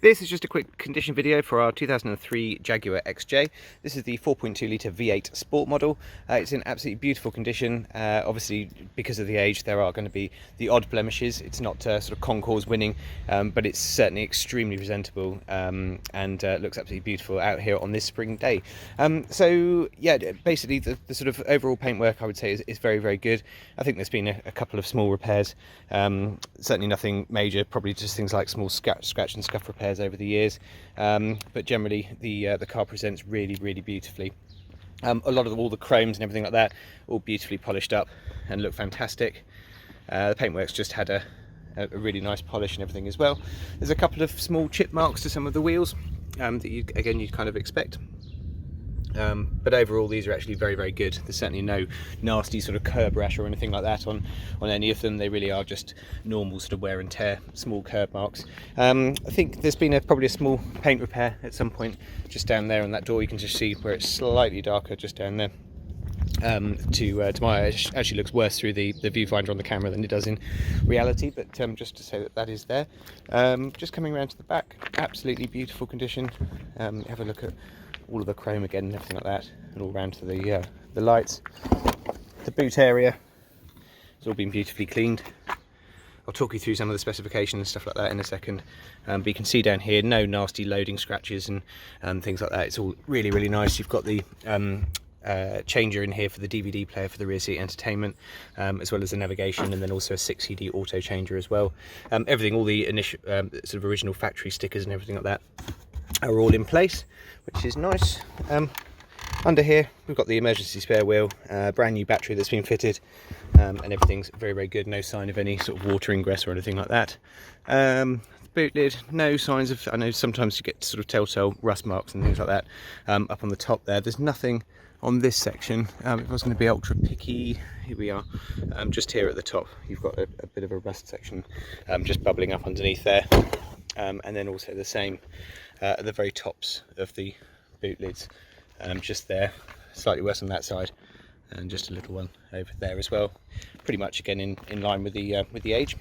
This is just a quick condition video for our 2003 Jaguar XJ. This is the 4.2 litre V8 Sport model. It's in absolutely beautiful condition. Obviously, because of the age, there are going to be the odd blemishes. It's not sort of concours winning, but it's certainly extremely presentable and looks absolutely beautiful out here on this spring day. So yeah, basically the sort of overall paintwork, I would say, is very, very good. I think there's been a couple of small repairs, certainly nothing major, probably just things like small scratch and scuff repairs over the years, but generally the car presents really, really beautifully. A lot of all the chromes and everything like that, all beautifully polished up and look fantastic. The paintwork's just had a really nice polish and everything as well. There's a couple of small chip marks to some of the wheels that you'd kind of expect. But overall these are actually very, very good. There's certainly no nasty sort of curb rash or anything like that on any of them. They really are just normal sort of wear and tear, small curb marks. I think there's been probably a small paint repair at some point just down there on that door. You can just see where it's slightly darker just down there. To my eye, it actually looks worse through the viewfinder on the camera than it does in reality, but just to say that is there. Just coming around to the back, absolutely beautiful condition. Have a look at all of the chrome again and everything like that, and all around to the lights. The boot area has all been beautifully cleaned. I'll talk you through some of the specification and stuff like that in a second, but you can see down here no nasty loading scratches and things like that. It's all really, really nice. You've got the changer in here for the DVD player for the rear seat entertainment, as well as the navigation, and then also a 6 CD auto changer as well. Everything, all the initial sort of original factory stickers and everything like that are all in place, which is nice. Under here we've got the emergency spare wheel, brand new battery that's been fitted, and everything's very, very good. No sign of any sort of water ingress or anything like that. Boot lid, no signs of, I know sometimes you get sort of telltale rust marks and things like that up on the top there. There's nothing on this section. If I was going to be ultra picky, here we are. Just here at the top you've got a bit of a rust section just bubbling up underneath there, and then also the same at the very tops of the boot lids, just there, slightly worse on that side, and just a little one over there as well. Pretty much again in line with the age.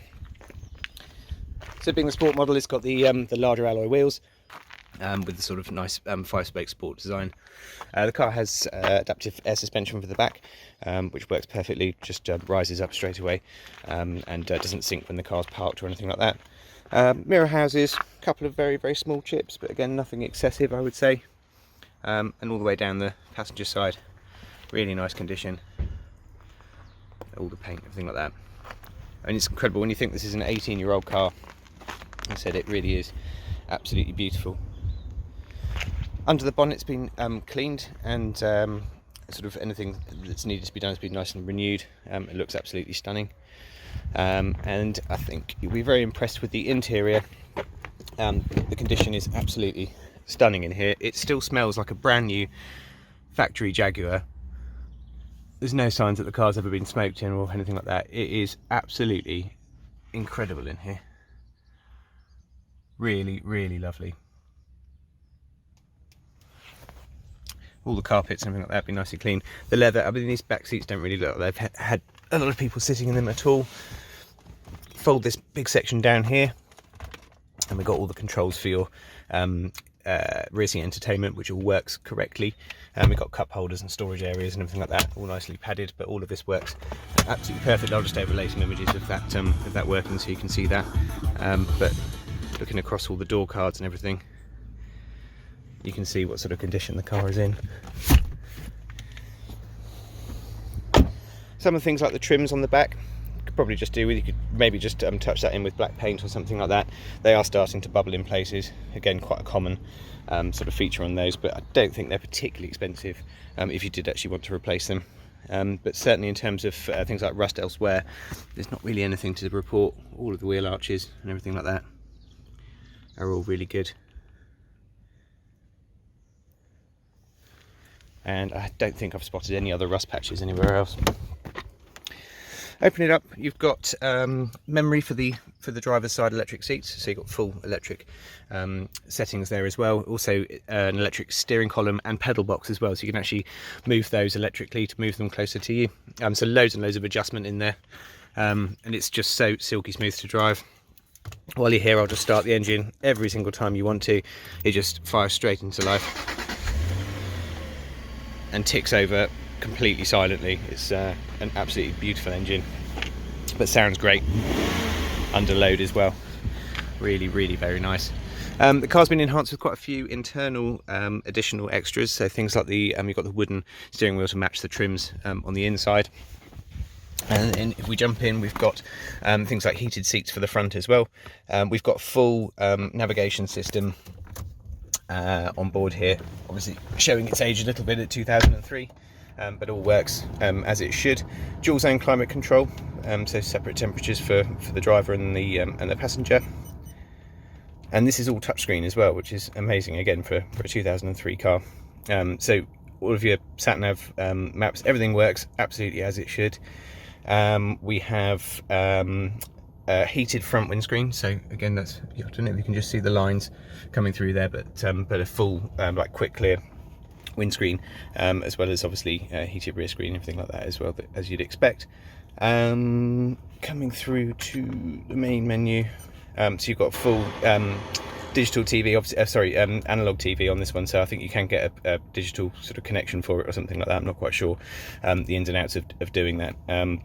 So being the sport model, it's got the larger alloy wheels with the sort of nice 5-spoke sport design. The car has adaptive air suspension for the back, which works perfectly, just rises up straight away, and doesn't sink when the car's parked or anything like that. Mirror houses, a couple of very, very small chips, but again nothing excessive, I would say. And all the way down the passenger side, really nice condition. All the paint, everything like that. I mean, it's incredible when you think this is an 18-year-old car. I said it really is absolutely beautiful. Under the bonnet's been cleaned, and sort of anything that's needed to be done has been nice and renewed. It looks absolutely stunning. And I think you'll be very impressed with the interior. The condition is absolutely stunning in here. It still smells like a brand new factory Jaguar. There's no signs that the car's ever been smoked in or anything like that. It is absolutely incredible in here. Really, really lovely. All the carpets and everything like that have been nicely clean. The leather, I mean, these back seats don't really look like they've had a lot of people sitting in them at all. Fold this big section down here, and we've got all the controls for your rear seat entertainment, which all works correctly. We've got cup holders and storage areas and everything like that, all nicely padded, but all of this works absolutely perfect. I'll just overlay some images of that working so you can see that. But looking across all the door cards and everything, you can see what sort of condition the car is in. Some of the things like the trims on the back, you could probably just do with, you could maybe just touch that in with black paint or something like that. They are starting to bubble in places. Again, quite a common sort of feature on those, but I don't think they're particularly expensive if you did actually want to replace them. But certainly in terms of things like rust elsewhere, there's not really anything to report. All of the wheel arches and everything like that are all really good. And I don't think I've spotted any other rust patches anywhere else. Open it up, you've got memory for the driver's side electric seats, so you've got full electric settings there as well. Also an electric steering column and pedal box as well, so you can actually move those electrically to move them closer to you. So loads and loads of adjustment in there, and it's just so silky smooth to drive. While you're here, I'll just start the engine every single time you want to. It just fires straight into life and ticks over completely silently. It's an absolutely beautiful engine, but sounds great under load as well. Really, really very nice. The car's been enhanced with quite a few internal additional extras, so things like the you've got the wooden steering wheel to match the trims on the inside. And then if we jump in, we've got things like heated seats for the front as well. We've got full navigation system on board here, obviously showing its age a little bit at 2003, but all works as it should. Dual zone climate control, so separate temperatures for the driver and the passenger. And this is all touchscreen as well, which is amazing again for a 2003 car. So all of your sat nav maps, everything works absolutely as it should. We have heated front windscreen, so again, that's, I don't know if you can just see the lines coming through there, but a full like quick clear windscreen, as well as obviously heated rear screen, everything like that as well, as you'd expect. Coming through to the main menu, so you've got full digital TV, obviously, analog TV on this one, so I think you can get a digital sort of connection for it or something like that. I'm not quite sure the ins and outs of doing that,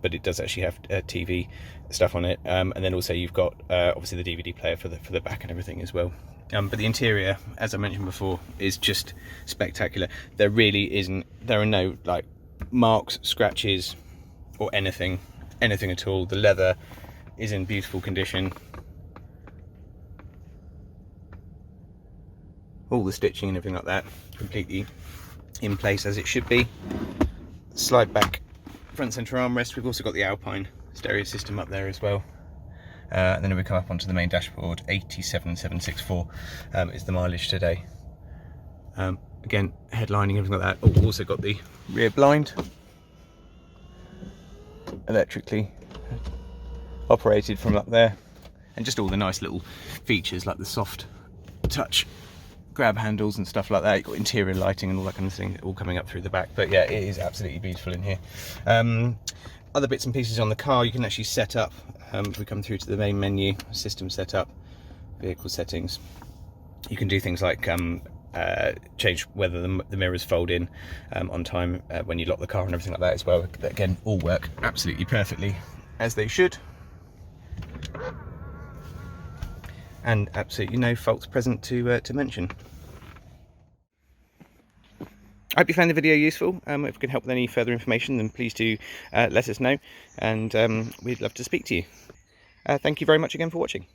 but it does actually have TV stuff on it, and then also you've got obviously the DVD player for the back and everything as well. But the interior, as I mentioned before, is just spectacular. There are no like marks, scratches, or anything at all. The leather is in beautiful condition. All the stitching and everything like that completely in place as it should be. Slide back front center armrest. We've also got the Alpine Stereo system up there as well. And then we come up onto the main dashboard. 87,764 is the mileage today. Again, headlining, everything like that. Oh, also got the rear blind, electrically operated from up there, and just all the nice little features like the soft touch grab handles and stuff like that. You've got interior lighting and all that kind of thing all coming up through the back, but yeah, it is absolutely beautiful in here. Other bits and pieces on the car you can actually set up. If we come through to the main menu, system setup, vehicle settings, you can do things like change whether the mirrors fold in on time when you lock the car and everything like that as well. Again, all work absolutely perfectly as they should, and absolutely no faults present to mention. I hope you found the video useful. If we can help with any further information, then please do let us know, and we'd love to speak to you. Thank you very much again for watching.